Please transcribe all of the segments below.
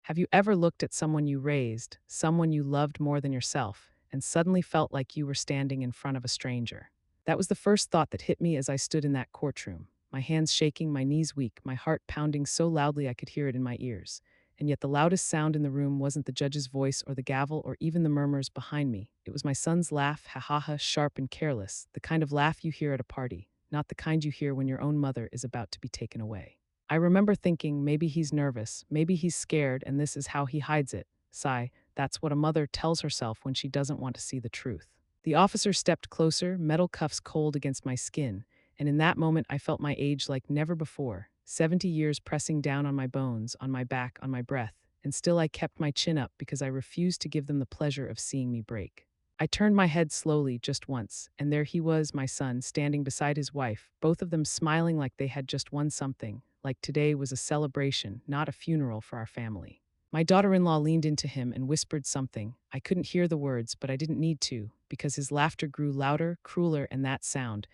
Have you ever looked at someone you raised, someone you loved more than yourself, and suddenly felt like you were standing in front of a stranger? That was the first thought that hit me as I stood in that courtroom, my hands shaking, my knees weak, my heart pounding so loudly I could hear it in my ears. And yet the loudest sound in the room wasn't the judge's voice or the gavel or even the murmurs behind me. It was my son's laugh, ha ha ha, sharp and careless, the kind of laugh you hear at a party, not the kind you hear when your own mother is about to be taken away. I remember thinking maybe he's nervous, maybe he's scared, and this is how he hides it. Sigh, that's what a mother tells herself when she doesn't want to see the truth. The officer stepped closer, metal cuffs cold against my skin, and in that moment I felt my age like never before, 70 years pressing down on my bones, on my back, on my breath, and still I kept my chin up because I refused to give them the pleasure of seeing me break. I turned my head slowly just once, and there he was, my son, standing beside his wife, both of them smiling like they had just won something, like today was a celebration, not a funeral for our family. My daughter-in-law leaned into him and whispered something. I couldn't hear the words, but I didn't need to, because his laughter grew louder, crueler, and that sound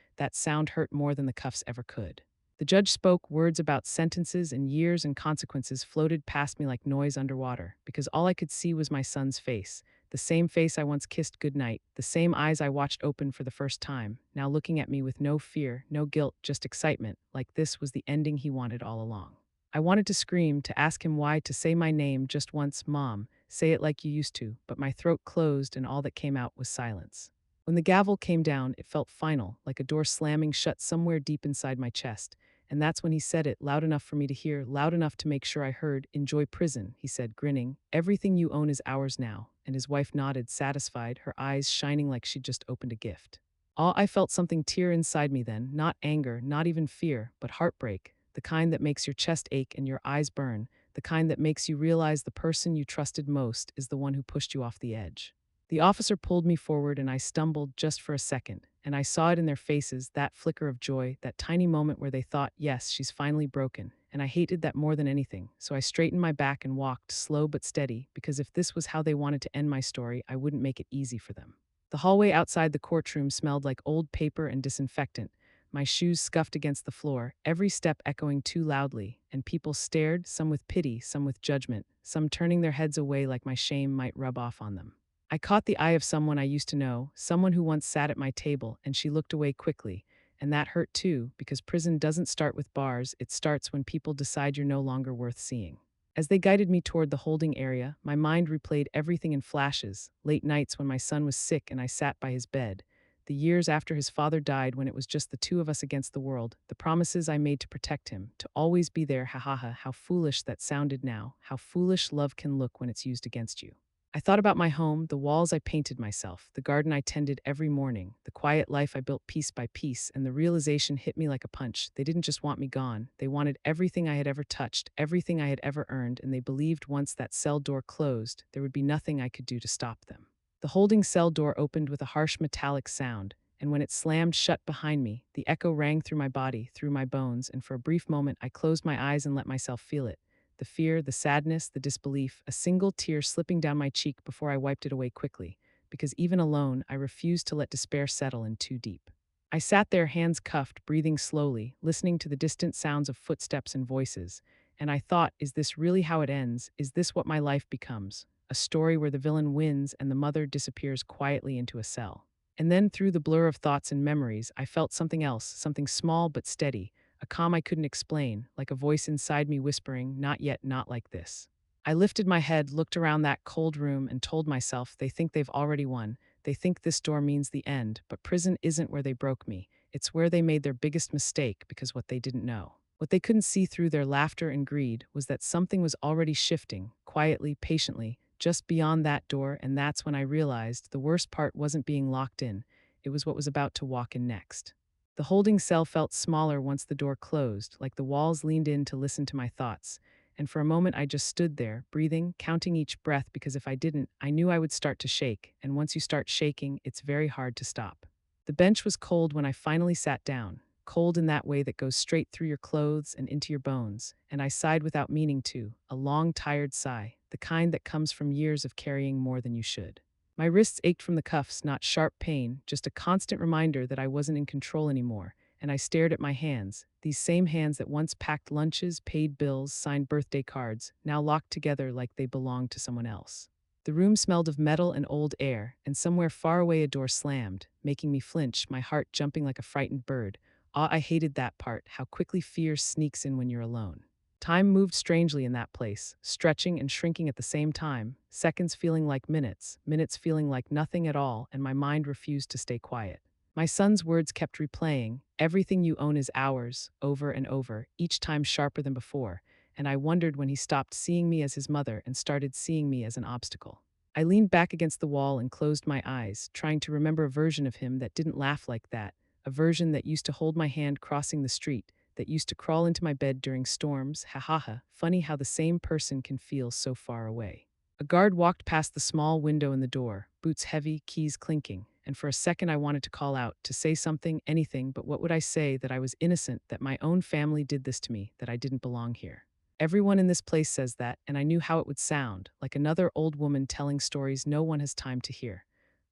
hurt more than the cuffs ever could. The judge spoke words about sentences and years and consequences floated past me like noise underwater, because all I could see was my son's face, the same face I once kissed goodnight, the same eyes I watched open for the first time, now looking at me with no fear, no guilt, just excitement, like this was the ending he wanted all along. I wanted to scream, to ask him why, to say my name just once, Mom, say it like you used to, but my throat closed and all that came out was silence. When the gavel came down, it felt final, like a door slamming shut somewhere deep inside my chest, and that's when he said it, loud enough for me to hear, loud enough to make sure I heard. Enjoy prison, he said, grinning. Everything you own is ours now, and his wife nodded, satisfied, her eyes shining like she'd just opened a gift. I felt something tear inside me then, not anger, not even fear, but heartbreak, the kind that makes your chest ache and your eyes burn, the kind that makes you realize the person you trusted most is the one who pushed you off the edge. The officer pulled me forward and I stumbled just for a second, and I saw it in their faces, that flicker of joy, that tiny moment where they thought, yes, she's finally broken, and I hated that more than anything, so I straightened my back and walked, slow but steady, because if this was how they wanted to end my story, I wouldn't make it easy for them. The hallway outside the courtroom smelled like old paper and disinfectant, my shoes scuffed against the floor, every step echoing too loudly, and people stared, some with pity, some with judgment, some turning their heads away like my shame might rub off on them. I caught the eye of someone I used to know, someone who once sat at my table, and she looked away quickly. And that hurt too, because prison doesn't start with bars, it starts when people decide you're no longer worth seeing. As they guided me toward the holding area, my mind replayed everything in flashes, late nights when my son was sick and I sat by his bed, the years after his father died when it was just the two of us against the world, the promises I made to protect him, to always be there, ha ha ha, how foolish that sounded now, how foolish love can look when it's used against you. I thought about my home, the walls I painted myself, the garden I tended every morning, the quiet life I built piece by piece, and the realization hit me like a punch. They didn't just want me gone. They wanted everything I had ever touched, everything I had ever earned, and they believed once that cell door closed, there would be nothing I could do to stop them. The holding cell door opened with a harsh metallic sound, and when it slammed shut behind me, the echo rang through my body, through my bones, and for a brief moment I closed my eyes and let myself feel it. The fear, the sadness, the disbelief, a single tear slipping down my cheek before I wiped it away quickly, because even alone, I refused to let despair settle in too deep. I sat there, hands cuffed, breathing slowly, listening to the distant sounds of footsteps and voices, and I thought, is this really how it ends? Is this what my life becomes? A story where the villain wins and the mother disappears quietly into a cell. And then through the blur of thoughts and memories, I felt something else, something small but steady, a calm I couldn't explain, like a voice inside me whispering, not yet, not like this. I lifted my head, looked around that cold room, and told myself, they think they've already won. They think this door means the end, but prison isn't where they broke me. It's where they made their biggest mistake because what they didn't know. What they couldn't see through their laughter and greed was that something was already shifting, quietly, patiently, just beyond that door, and that's when I realized the worst part wasn't being locked in. It was what was about to walk in next. The holding cell felt smaller once the door closed, like the walls leaned in to listen to my thoughts. And for a moment I just stood there, breathing, counting each breath, because if I didn't, I knew I would start to shake, and once you start shaking, it's very hard to stop. The bench was cold when I finally sat down, cold in that way that goes straight through your clothes and into your bones, and I sighed without meaning to, a long, tired sigh, the kind that comes from years of carrying more than you should. My wrists ached from the cuffs, not sharp pain, just a constant reminder that I wasn't in control anymore, and I stared at my hands, these same hands that once packed lunches, paid bills, signed birthday cards, now locked together like they belonged to someone else. The room smelled of metal and old air, and somewhere far away a door slammed, making me flinch, my heart jumping like a frightened bird. Ah, I hated that part, how quickly fear sneaks in when you're alone. Time moved strangely in that place, stretching and shrinking at the same time, seconds feeling like minutes, minutes feeling like nothing at all, and my mind refused to stay quiet. My son's words kept replaying, everything you own is ours, over and over, each time sharper than before, and I wondered when he stopped seeing me as his mother and started seeing me as an obstacle. I leaned back against the wall and closed my eyes, trying to remember a version of him that didn't laugh like that, a version that used to hold my hand crossing the street, that used to crawl into my bed during storms. Ha ha ha, funny how the same person can feel so far away. A guard walked past the small window in the door, boots heavy, keys clinking, and for a second I wanted to call out, to say something, anything, but what would I say? That I was innocent, that my own family did this to me, that I didn't belong here. Everyone in this place says that, and I knew how it would sound, like another old woman telling stories no one has time to hear.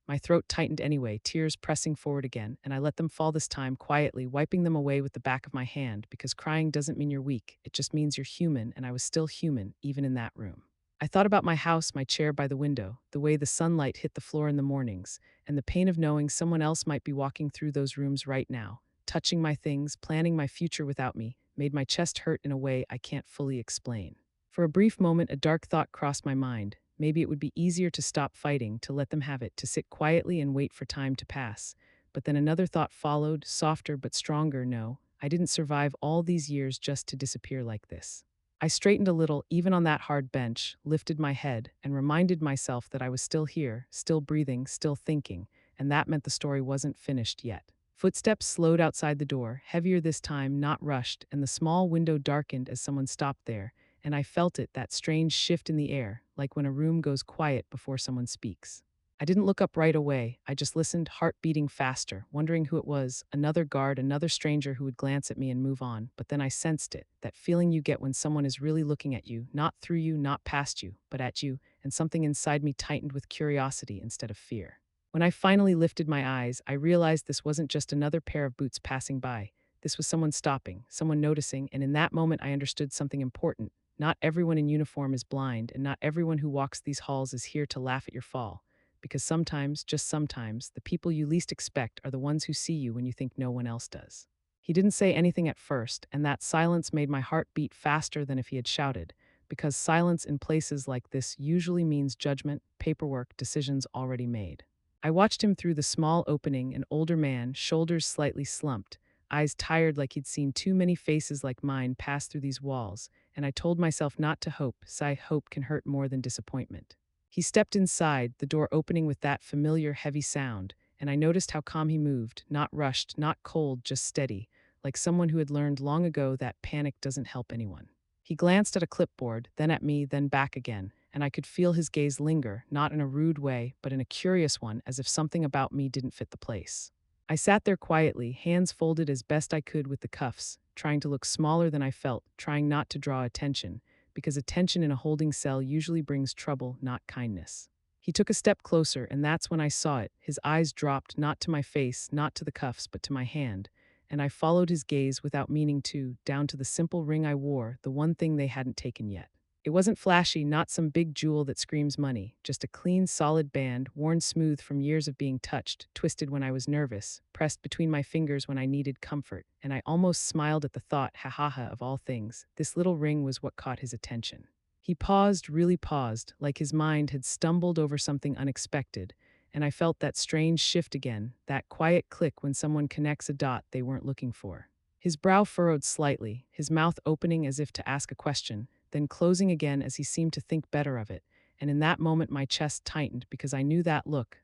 My throat tightened anyway, tears pressing forward again, and I let them fall this time quietly, wiping them away with the back of my hand, because crying doesn't mean you're weak, it just means you're human, and I was still human, even in that room. I thought about my house, my chair by the window, the way the sunlight hit the floor in the mornings, and the pain of knowing someone else might be walking through those rooms right now, touching my things, planning my future without me, made my chest hurt in a way I can't fully explain. For a brief moment, a dark thought crossed my mind. Maybe it would be easier to stop fighting, to let them have it, to sit quietly and wait for time to pass. But then another thought followed, softer but stronger. No, I didn't survive all these years just to disappear like this. I straightened a little, even on that hard bench, lifted my head, and reminded myself that I was still here, still breathing, still thinking, and that meant the story wasn't finished yet. Footsteps slowed outside the door, heavier this time, not rushed, and the small window darkened as someone stopped there, and I felt it, that strange shift in the air, like when a room goes quiet before someone speaks. I didn't look up right away, I just listened, heart beating faster, wondering who it was, another guard, another stranger who would glance at me and move on, but then I sensed it, that feeling you get when someone is really looking at you, not through you, not past you, but at you, and something inside me tightened with curiosity instead of fear. When I finally lifted my eyes, I realized this wasn't just another pair of boots passing by. This was someone stopping, someone noticing, and in that moment I understood something important. Not everyone in uniform is blind, and not everyone who walks these halls is here to laugh at your fall. Because sometimes, just sometimes, the people you least expect are the ones who see you when you think no one else does. He didn't say anything at first, and that silence made my heart beat faster than if he had shouted, because silence in places like this usually means judgment, paperwork, decisions already made. I watched him through the small opening, an older man, shoulders slightly slumped, eyes tired like he'd seen too many faces like mine pass through these walls, and I told myself not to hope, sigh, hope can hurt more than disappointment. He stepped inside, the door opening with that familiar heavy sound, and I noticed how calm he moved, not rushed, not cold, just steady, like someone who had learned long ago that panic doesn't help anyone. He glanced at a clipboard, then at me, then back again, and I could feel his gaze linger, not in a rude way, but in a curious one, as if something about me didn't fit the place. I sat there quietly, hands folded as best I could with the cuffs, trying to look smaller than I felt, trying not to draw attention, because attention in a holding cell usually brings trouble, not kindness. He took a step closer, and that's when I saw it. His eyes dropped, not to my face, not to the cuffs, but to my hand, and I followed his gaze without meaning to, down to the simple ring I wore, the one thing they hadn't taken yet. It wasn't flashy, not some big jewel that screams money, just a clean, solid band, worn smooth from years of being touched, twisted when I was nervous, pressed between my fingers when I needed comfort, and I almost smiled at the thought, ha ha ha, of all things, this little ring was what caught his attention. He paused, really paused, like his mind had stumbled over something unexpected, and I felt that strange shift again, that quiet click when someone connects a dot they weren't looking for. His brow furrowed slightly, his mouth opening as if to ask a question, then closing again as he seemed to think better of it, and in that moment my chest tightened because I knew that look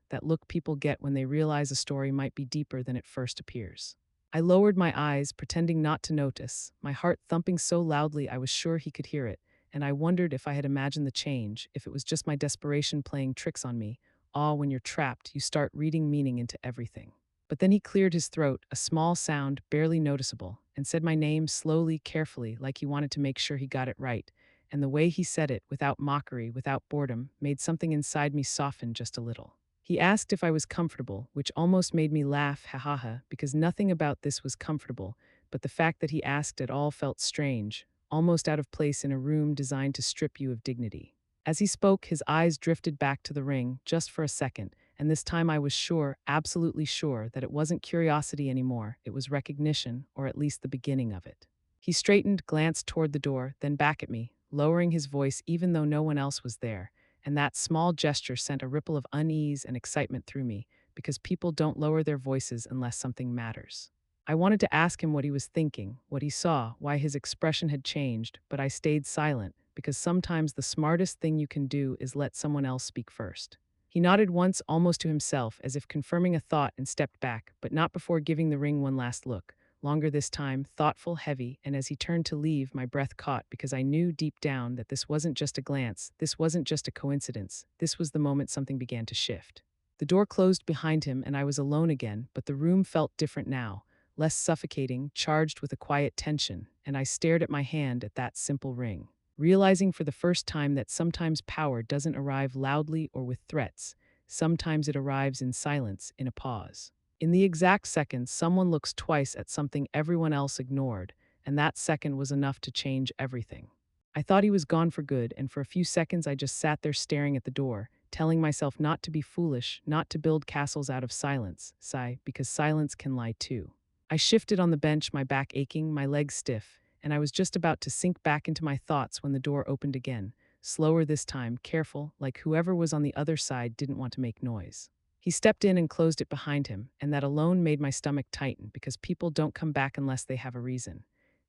people get when they realize a story might be deeper than it first appears. I lowered my eyes, pretending not to notice, my heart thumping so loudly I was sure he could hear it, and I wondered if I had imagined the change, if it was just my desperation playing tricks on me. When you're trapped, you start reading meaning into everything. But then he cleared his throat, a small sound, barely noticeable, and said my name slowly, carefully, like he wanted to make sure he got it right, and the way he said it, without mockery, without boredom, made something inside me soften just a little. He asked if I was comfortable, which almost made me laugh, ha ha ha, because nothing about this was comfortable, but the fact that he asked at all felt strange, almost out of place in a room designed to strip you of dignity. As he spoke, his eyes drifted back to the ring, just for a second, and this time I was sure, absolutely sure, that it wasn't curiosity anymore, it was recognition, or at least the beginning of it. He straightened, glanced toward the door, then back at me, lowering his voice even though no one else was there, and that small gesture sent a ripple of unease and excitement through me, because people don't lower their voices unless something matters. I wanted to ask him what he was thinking, what he saw, why his expression had changed, but I stayed silent, because sometimes the smartest thing you can do is let someone else speak first. He nodded once, almost to himself, as if confirming a thought, and stepped back, but not before giving the ring one last look, longer this time, thoughtful, heavy, and as he turned to leave, my breath caught because I knew deep down that this wasn't just a glance, this wasn't just a coincidence, this was the moment something began to shift. The door closed behind him and I was alone again, but the room felt different now, less suffocating, charged with a quiet tension, and I stared at my hand at that simple ring, realizing for the first time that sometimes power doesn't arrive loudly or with threats, sometimes it arrives in silence, in a pause. In the exact second, someone looks twice at something everyone else ignored, and that second was enough to change everything. I thought he was gone for good, and for a few seconds I just sat there staring at the door, telling myself not to be foolish, not to build castles out of silence, sigh, because silence can lie too. I shifted on the bench, my back aching, my legs stiff, and I was just about to sink back into my thoughts when the door opened again, slower this time, careful, like whoever was on the other side didn't want to make noise. He stepped in and closed it behind him, and that alone made my stomach tighten because people don't come back unless they have a reason.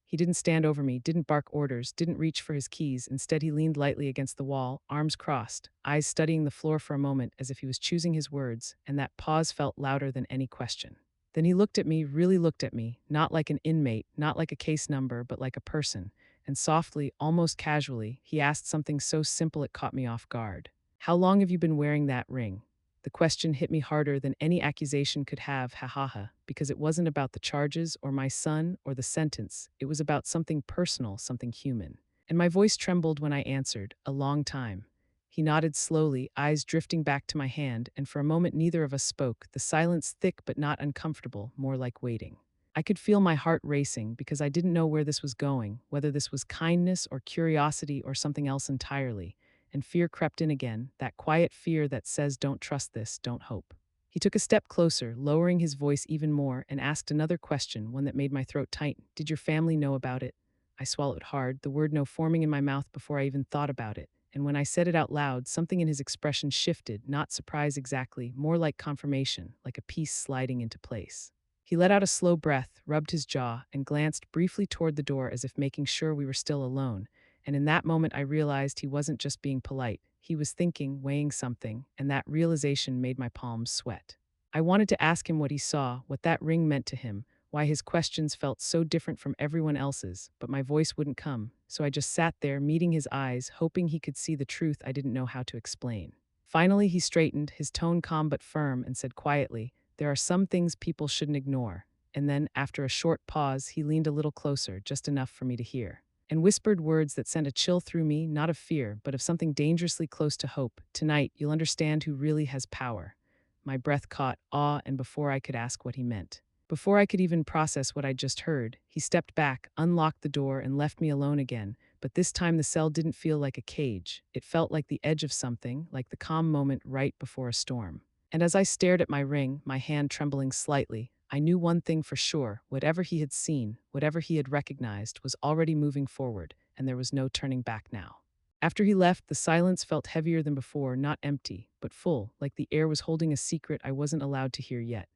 He didn't stand over me, didn't bark orders, didn't reach for his keys. Instead, he leaned lightly against the wall, arms crossed, eyes studying the floor for a moment as if he was choosing his words, and that pause felt louder than any question. Then he looked at me, really looked at me, not like an inmate, not like a case number, but like a person, and softly, almost casually, he asked something so simple it caught me off guard. How long have you been wearing that ring? The question hit me harder than any accusation could have, ha ha ha, because it wasn't about the charges or my son or the sentence. It was about something personal, something human. And my voice trembled when I answered, a long time. He nodded slowly, eyes drifting back to my hand, and for a moment neither of us spoke, the silence thick but not uncomfortable, more like waiting. I could feel my heart racing because I didn't know where this was going, whether this was kindness or curiosity or something else entirely, and fear crept in again, that quiet fear that says don't trust this, don't hope. He took a step closer, lowering his voice even more, and asked another question, one that made my throat tighten. Did your family know about it? I swallowed hard, the word no forming in my mouth before I even thought about it, and when I said it out loud, something in his expression shifted, not surprise exactly, more like confirmation, like a piece sliding into place. He let out a slow breath, rubbed his jaw, and glanced briefly toward the door as if making sure we were still alone, and in that moment I realized he wasn't just being polite. He was thinking, weighing something, and that realization made my palms sweat. I wanted to ask him what he saw, what that ring meant to him, why his questions felt so different from everyone else's, but my voice wouldn't come, so I just sat there, meeting his eyes, hoping he could see the truth I didn't know how to explain. Finally, he straightened, his tone calm but firm, and said quietly, there are some things people shouldn't ignore. And then, after a short pause, he leaned a little closer, just enough for me to hear, and whispered words that sent a chill through me, not of fear, but of something dangerously close to hope. Tonight, you'll understand who really has power. My breath caught, awe, and before I could ask what he meant, before I could even process what I'd just heard, he stepped back, unlocked the door, and left me alone again. But this time the cell didn't feel like a cage. It felt like the edge of something, like the calm moment right before a storm. And as I stared at my ring, my hand trembling slightly, I knew one thing for sure: whatever he had seen, whatever he had recognized, was already moving forward, and there was no turning back now. After he left, the silence felt heavier than before, not empty, but full, like the air was holding a secret I wasn't allowed to hear yet.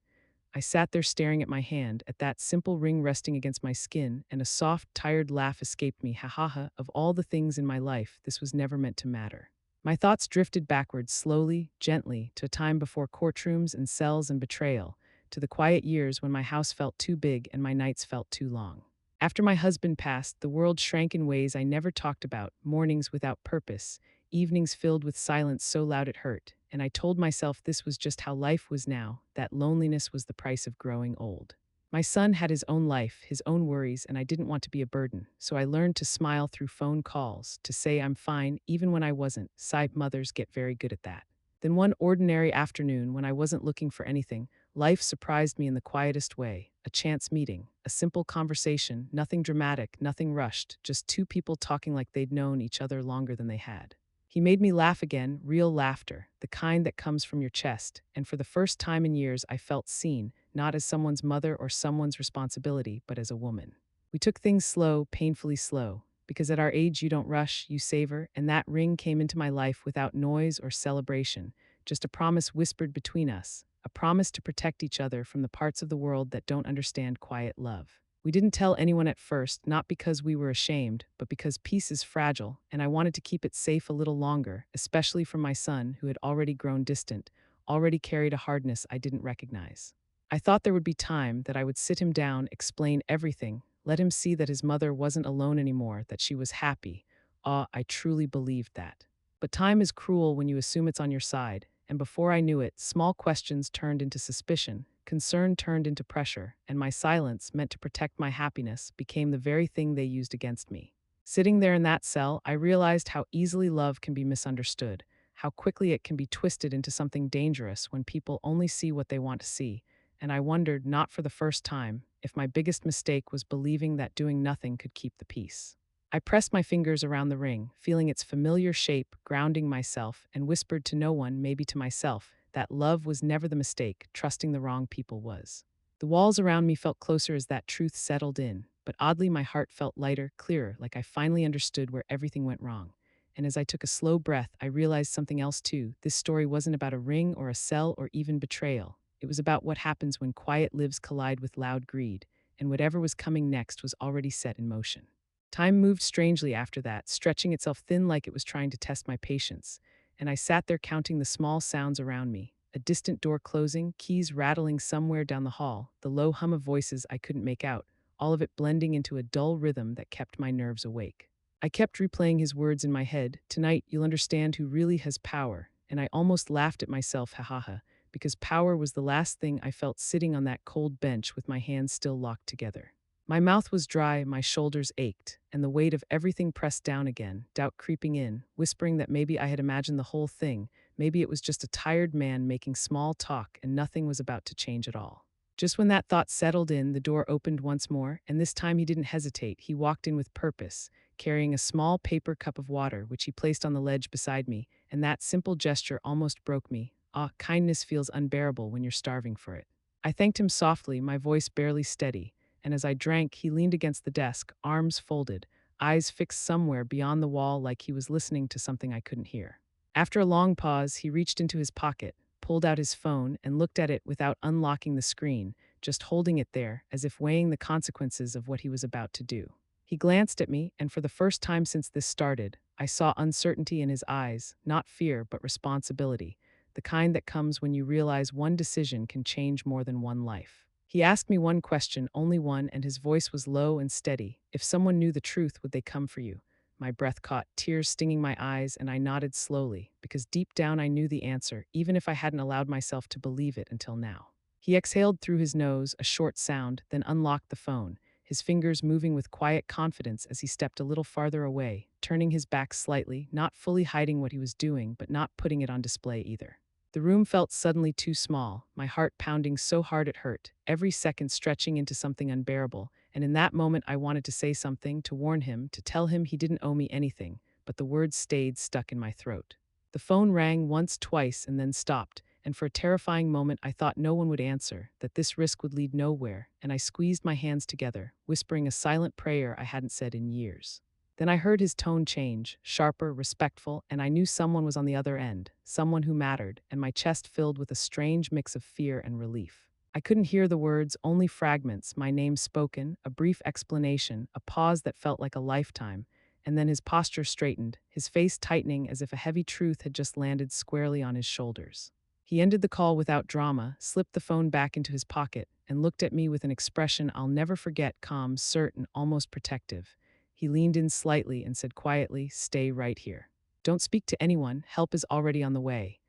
I sat there staring at my hand, at that simple ring resting against my skin, and a soft, tired laugh escaped me. Ha ha ha, of all the things in my life, this was never meant to matter. My thoughts drifted backwards slowly, gently, to a time before courtrooms and cells and betrayal, to the quiet years when my house felt too big and my nights felt too long. After my husband passed, the world shrank in ways I never talked about, mornings without purpose, evenings filled with silence so loud it hurt, and I told myself this was just how life was now, that loneliness was the price of growing old. My son had his own life, his own worries, and I didn't want to be a burden, so I learned to smile through phone calls, to say I'm fine even when I wasn't. Side mothers get very good at that. Then one ordinary afternoon, when I wasn't looking for anything, life surprised me in the quietest way. A chance meeting, a simple conversation, nothing dramatic, nothing rushed, just two people talking like they'd known each other longer than they had. He made me laugh again, real laughter, the kind that comes from your chest, and for the first time in years I felt seen, not as someone's mother or someone's responsibility, but as a woman. We took things slow, painfully slow, because at our age you don't rush, you savor, and that ring came into my life without noise or celebration, just a promise whispered between us, a promise to protect each other from the parts of the world that don't understand quiet love. We didn't tell anyone at first, not because we were ashamed, but because peace is fragile, and I wanted to keep it safe a little longer, especially from my son, who had already grown distant, already carried a hardness I didn't recognize. I thought there would be time, that I would sit him down, explain everything, let him see that his mother wasn't alone anymore, that she was happy. Ah, I truly believed that. But time is cruel when you assume it's on your side, and before I knew it, small questions turned into suspicion, concern turned into pressure, and my silence, meant to protect my happiness, became the very thing they used against me. Sitting there in that cell, I realized how easily love can be misunderstood, how quickly it can be twisted into something dangerous when people only see what they want to see, and I wondered, not for the first time, if my biggest mistake was believing that doing nothing could keep the peace. I pressed my fingers around the ring, feeling its familiar shape, grounding myself, and whispered to no one, maybe to myself, that love was never the mistake, trusting the wrong people was. The walls around me felt closer as that truth settled in, but oddly my heart felt lighter, clearer, like I finally understood where everything went wrong. And as I took a slow breath, I realized something else too. This story wasn't about a ring or a cell or even betrayal. It was about what happens when quiet lives collide with loud greed, and whatever was coming next was already set in motion. Time moved strangely after that, stretching itself thin like it was trying to test my patience, and I sat there counting the small sounds around me. A distant door closing, keys rattling somewhere down the hall, the low hum of voices I couldn't make out, all of it blending into a dull rhythm that kept my nerves awake. I kept replaying his words in my head, "Tonight you'll understand who really has power," and I almost laughed at myself, ha ha ha, because power was the last thing I felt sitting on that cold bench with my hands still locked together. My mouth was dry, my shoulders ached, and the weight of everything pressed down again, doubt creeping in, whispering that maybe I had imagined the whole thing, maybe it was just a tired man making small talk and nothing was about to change at all. Just when that thought settled in, the door opened once more, and this time he didn't hesitate. He walked in with purpose, carrying a small paper cup of water, which he placed on the ledge beside me, and that simple gesture almost broke me. Ah, kindness feels unbearable when you're starving for it. I thanked him softly, my voice barely steady, and as I drank, he leaned against the desk, arms folded, eyes fixed somewhere beyond the wall like he was listening to something I couldn't hear. After a long pause, he reached into his pocket, pulled out his phone, and looked at it without unlocking the screen, just holding it there, as if weighing the consequences of what he was about to do. He glanced at me, and for the first time since this started, I saw uncertainty in his eyes, not fear, but responsibility, the kind that comes when you realize one decision can change more than one life. He asked me one question, only one, and his voice was low and steady. "If someone knew the truth, would they come for you?" My breath caught, tears stinging my eyes, and I nodded slowly, because deep down I knew the answer, even if I hadn't allowed myself to believe it until now. He exhaled through his nose, a short sound, then unlocked the phone, his fingers moving with quiet confidence as he stepped a little farther away, turning his back slightly, not fully hiding what he was doing, but not putting it on display either. The room felt suddenly too small, my heart pounding so hard it hurt, every second stretching into something unbearable, and in that moment I wanted to say something, to warn him, to tell him he didn't owe me anything, but the words stayed stuck in my throat. The phone rang once, twice, and then stopped, and for a terrifying moment I thought no one would answer, that this risk would lead nowhere, and I squeezed my hands together, whispering a silent prayer I hadn't said in years. Then I heard his tone change, sharper, respectful, and I knew someone was on the other end, someone who mattered, and my chest filled with a strange mix of fear and relief. I couldn't hear the words, only fragments, my name spoken, a brief explanation, a pause that felt like a lifetime, and then his posture straightened, his face tightening as if a heavy truth had just landed squarely on his shoulders. He ended the call without drama, slipped the phone back into his pocket, and looked at me with an expression I'll never forget, calm, certain, almost protective. He leaned in slightly and said quietly, "Stay right here. Don't speak to anyone, help is already on the way."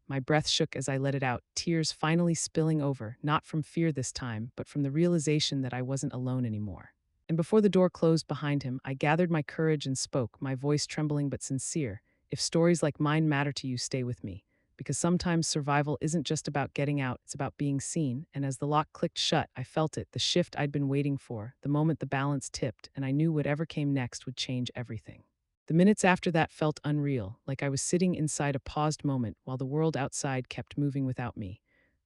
My breath shook as I let it out, tears finally spilling over, not from fear this time, but from the realization that I wasn't alone anymore. And before the door closed behind him, I gathered my courage and spoke, my voice trembling but sincere. "If stories like mine matter to you, stay with me. because sometimes survival isn't just about getting out, it's about being seen. And as the lock clicked shut, I felt it, the shift I'd been waiting for, the moment the balance tipped, and I knew whatever came next would change everything. The minutes after that felt unreal, like I was sitting inside a paused moment while the world outside kept moving without me.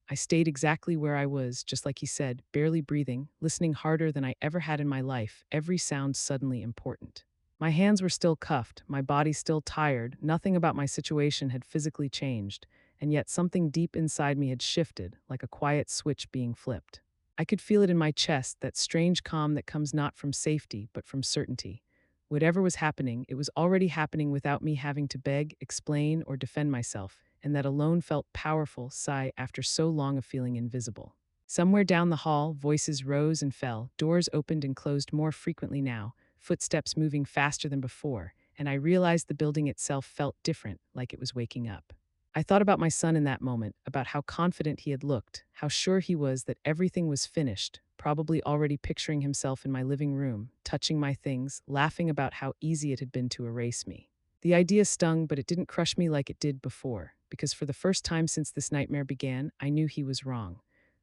I stayed exactly where I was, just like he said, barely breathing, listening harder than I ever had in my life, every sound suddenly important. My hands were still cuffed, my body still tired, nothing about my situation had physically changed, and yet something deep inside me had shifted, like a quiet switch being flipped. I could feel it in my chest, that strange calm that comes not from safety, but from certainty. Whatever was happening, it was already happening without me having to beg, explain, or defend myself, and that alone felt powerful, sigh, after so long of feeling invisible. Somewhere down the hall, voices rose and fell, doors opened and closed more frequently now, footsteps moving faster than before, and I realized the building itself felt different, like it was waking up. I thought about my son in that moment, about how confident he had looked, how sure he was that everything was finished, probably already picturing himself in my living room, touching my things, laughing about how easy it had been to erase me. The idea stung, but it didn't crush me like it did before, because for the first time since this nightmare began, I knew he was wrong.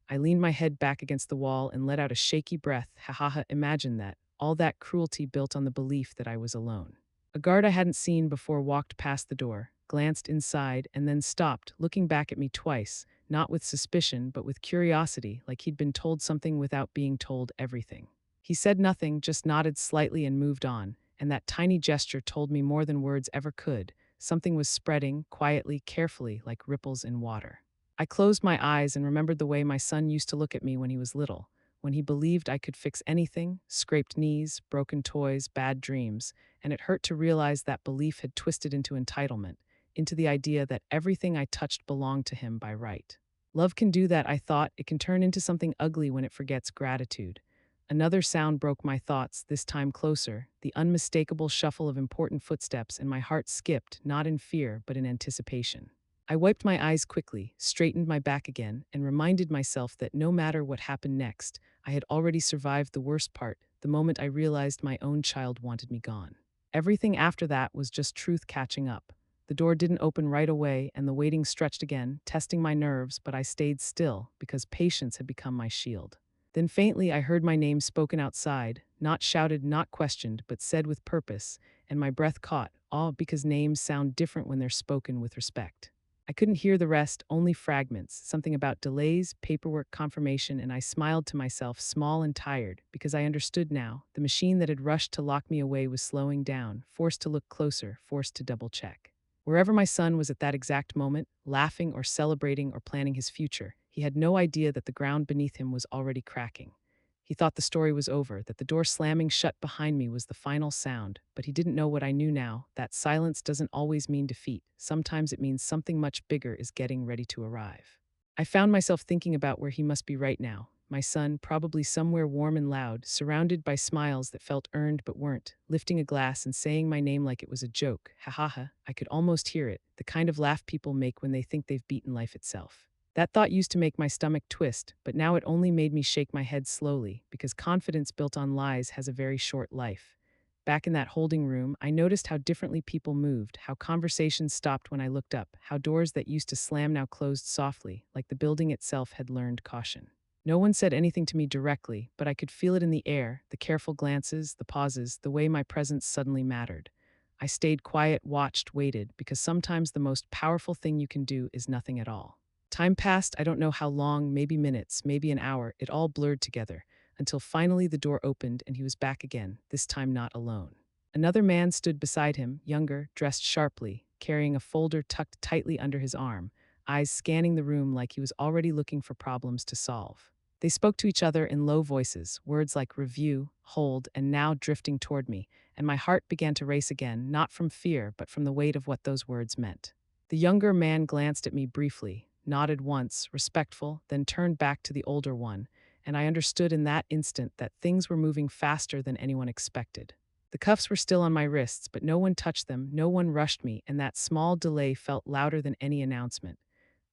I leaned my head back against the wall and let out a shaky breath. Ha ha ha, imagine that. All that cruelty built on the belief that I was alone. A guard I hadn't seen before walked past the door, glanced inside, and then stopped, looking back at me twice, not with suspicion, but with curiosity, like he'd been told something without being told everything. He said nothing, just nodded slightly and moved on, and that tiny gesture told me more than words ever could. Something was spreading, quietly, carefully, like ripples in water. I closed my eyes and remembered the way my son used to look at me when he was little, when he believed I could fix anything, scraped knees, broken toys, bad dreams, and it hurt to realize that belief had twisted into entitlement, into the idea that everything I touched belonged to him by right. Love can do that, I thought. It can turn into something ugly when it forgets gratitude. Another sound broke my thoughts, this time closer, the unmistakable shuffle of important footsteps, and my heart skipped, not in fear, but in anticipation. I wiped my eyes quickly, straightened my back again, and reminded myself that no matter what happened next, I had already survived the worst part, the moment I realized my own child wanted me gone. Everything after that was just truth catching up. The door didn't open right away, and the waiting stretched again, testing my nerves, but I stayed still, because patience had become my shield. Then faintly I heard my name spoken outside, not shouted, not questioned, but said with purpose, and my breath caught, all because names sound different when they're spoken with respect. I couldn't hear the rest, only fragments, something about delays, paperwork confirmation, and I smiled to myself, small and tired, because I understood now. The machine that had rushed to lock me away was slowing down, forced to look closer, forced to double-check. Wherever my son was at that exact moment, laughing or celebrating or planning his future, he had no idea that the ground beneath him was already cracking. He thought the story was over, that the door slamming shut behind me was the final sound, but he didn't know what I knew now, that silence doesn't always mean defeat. Sometimes it means something much bigger is getting ready to arrive. I found myself thinking about where he must be right now. My son, probably somewhere warm and loud, surrounded by smiles that felt earned but weren't, lifting a glass and saying my name like it was a joke. Ha ha ha, I could almost hear it, the kind of laugh people make when they think they've beaten life itself. That thought used to make my stomach twist, but now it only made me shake my head slowly, because confidence built on lies has a very short life. Back in that holding room, I noticed how differently people moved, how conversations stopped when I looked up, how doors that used to slam now closed softly, like the building itself had learned caution. No one said anything to me directly, but I could feel it in the air, the careful glances, the pauses, the way my presence suddenly mattered. I stayed quiet, watched, waited, because sometimes the most powerful thing you can do is nothing at all. Time passed, I don't know how long, maybe minutes, maybe an hour, it all blurred together, until finally the door opened and he was back again, this time not alone. Another man stood beside him, younger, dressed sharply, carrying a folder tucked tightly under his arm, eyes scanning the room like he was already looking for problems to solve. They spoke to each other in low voices, words like review, hold, and now drifting toward me, and my heart began to race again, not from fear, but from the weight of what those words meant. The younger man glanced at me briefly, nodded once, respectful, then turned back to the older one, and I understood in that instant that things were moving faster than anyone expected. The cuffs were still on my wrists, but no one touched them, no one rushed me, and that small delay felt louder than any announcement.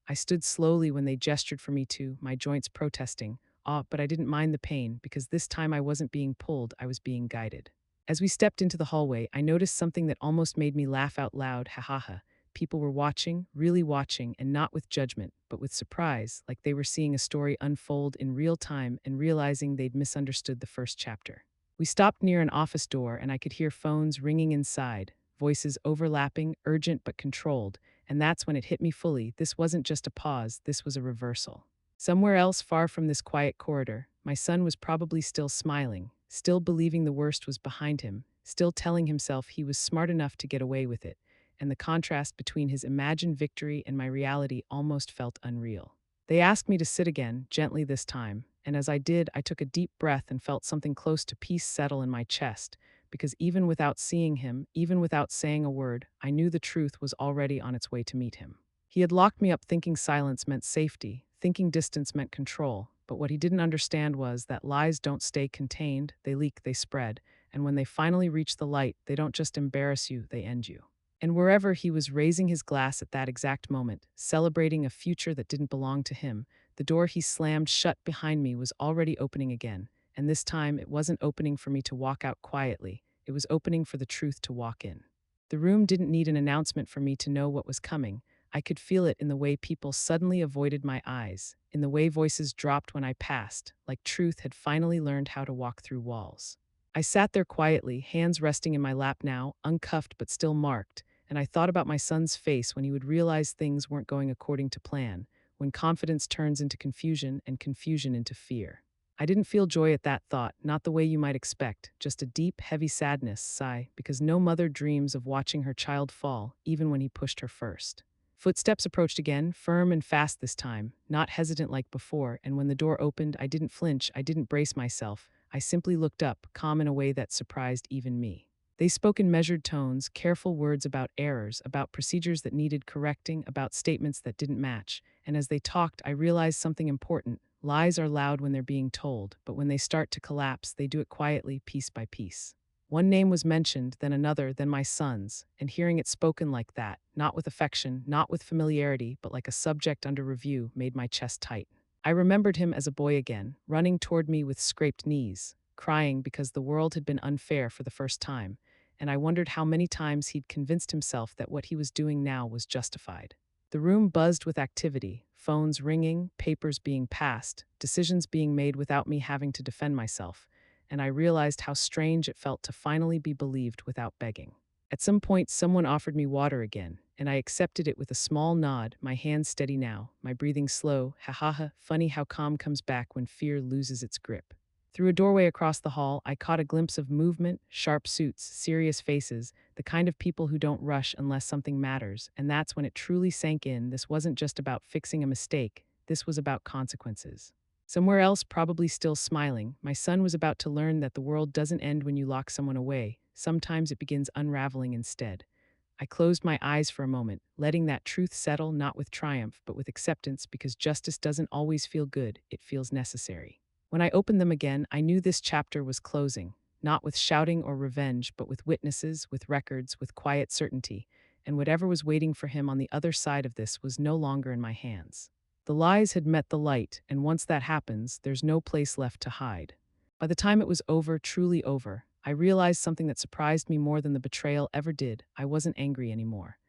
I stood slowly when they gestured for me to, my joints protesting. But I didn't mind the pain, because this time I wasn't being pulled, I was being guided. As we stepped into the hallway, I noticed something that almost made me laugh out loud. Ha ha ha. people were watching, really watching, and not with judgment, but with surprise, like they were seeing a story unfold in real time and realizing they'd misunderstood the first chapter. We stopped near an office door, and I could hear phones ringing inside, voices overlapping, urgent but controlled, and that's when it hit me fully. This wasn't just a pause, this was a reversal. Somewhere else, far from this quiet corridor, my son was probably still smiling, still believing the worst was behind him, still telling himself he was smart enough to get away with it, and the contrast between his imagined victory and my reality almost felt unreal. They asked me to sit again, gently this time, and as I did, I took a deep breath and felt something close to peace settle in my chest, because even without seeing him, even without saying a word, I knew the truth was already on its way to meet him. He had locked me up thinking silence meant safety, thinking distance meant control, but what he didn't understand was that lies don't stay contained, they leak, they spread, and when they finally reach the light, they don't just embarrass you, they end you. And wherever he was raising his glass at that exact moment, celebrating a future that didn't belong to him, the door he slammed shut behind me was already opening again, and this time it wasn't opening for me to walk out quietly, it was opening for the truth to walk in. The room didn't need an announcement for me to know what was coming. I could feel it in the way people suddenly avoided my eyes, in the way voices dropped when I passed, like truth had finally learned how to walk through walls. I sat there quietly, hands resting in my lap now, uncuffed but still marked, and I thought about my son's face when he would realize things weren't going according to plan, when confidence turns into confusion and confusion into fear. I didn't feel joy at that thought, not the way you might expect, just a deep, heavy sadness, sigh, because no mother dreams of watching her child fall, even when he pushed her first. Footsteps approached again, firm and fast this time, not hesitant like before, and when the door opened, I didn't flinch, I didn't brace myself. I simply looked up, calm in a way that surprised even me. They spoke in measured tones, careful words about errors, about procedures that needed correcting, about statements that didn't match, and as they talked, I realized something important. Lies are loud when they're being told, but when they start to collapse, they do it quietly, piece by piece. One name was mentioned, then another, then my son's, and hearing it spoken like that, not with affection, not with familiarity, but like a subject under review, made my chest tight. I remembered him as a boy again, running toward me with scraped knees, crying because the world had been unfair for the first time, and I wondered how many times he'd convinced himself that what he was doing now was justified. The room buzzed with activity, phones ringing, papers being passed, decisions being made without me having to defend myself, and I realized how strange it felt to finally be believed without begging. At some point, someone offered me water again, and I accepted it with a small nod, my hands steady now, my breathing slow. Ha ha ha, funny how calm comes back when fear loses its grip. Through a doorway across the hall, I caught a glimpse of movement, sharp suits, serious faces, the kind of people who don't rush unless something matters, and that's when it truly sank in. This wasn't just about fixing a mistake, this was about consequences. Somewhere else, probably still smiling, my son was about to learn that the world doesn't end when you lock someone away, sometimes it begins unraveling instead. I closed my eyes for a moment, letting that truth settle not with triumph but with acceptance because justice doesn't always feel good, it feels necessary. When I opened them again, I knew this chapter was closing, not with shouting or revenge, but with witnesses, with records, with quiet certainty, and whatever was waiting for him on the other side of this was no longer in my hands. The lies had met the light, and once that happens, there's no place left to hide. By the time it was over, truly over, I realized something that surprised me more than the betrayal ever did. I wasn't angry anymore.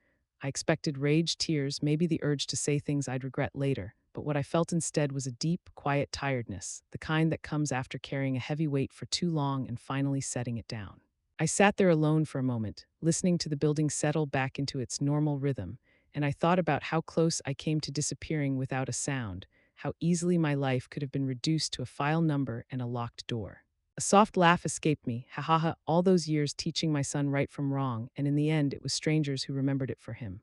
I expected rage, tears, maybe the urge to say things I'd regret later, but what I felt instead was a deep, quiet tiredness, the kind that comes after carrying a heavy weight for too long and finally setting it down. I sat there alone for a moment, listening to the building settle back into its normal rhythm, and I thought about how close I came to disappearing without a sound, how easily my life could have been reduced to a file number and a locked door. A soft laugh escaped me, ha ha ha, all those years teaching my son right from wrong, and in the end it was strangers who remembered it for him.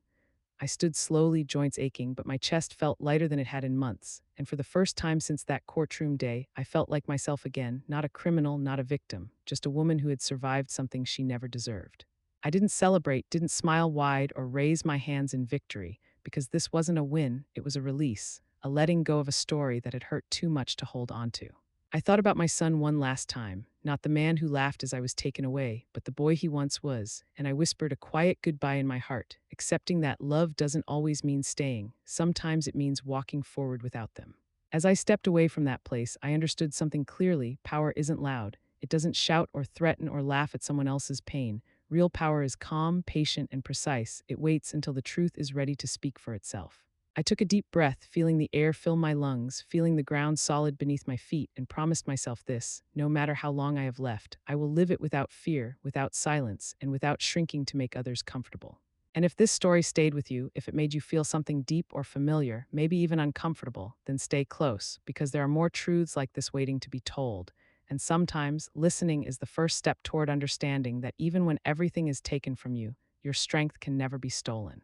I stood slowly, joints aching, but my chest felt lighter than it had in months, and for the first time since that courtroom day, I felt like myself again, not a criminal, not a victim, just a woman who had survived something she never deserved. I didn't celebrate, didn't smile wide, or raise my hands in victory, because this wasn't a win, it was a release, a letting go of a story that had hurt too much to hold on to. I thought about my son one last time, not the man who laughed as I was taken away, but the boy he once was, and I whispered a quiet goodbye in my heart, accepting that love doesn't always mean staying, sometimes it means walking forward without them. As I stepped away from that place, I understood something clearly: power isn't loud, it doesn't shout or threaten or laugh at someone else's pain. Real power is calm, patient, and precise. It waits until the truth is ready to speak for itself. I took a deep breath, feeling the air fill my lungs, feeling the ground solid beneath my feet, and promised myself this: no matter how long I have left, I will live it without fear, without silence, and without shrinking to make others comfortable. And if this story stayed with you, if it made you feel something deep or familiar, maybe even uncomfortable, then stay close, because there are more truths like this waiting to be told. And sometimes, listening is the first step toward understanding that even when everything is taken from you, your strength can never be stolen.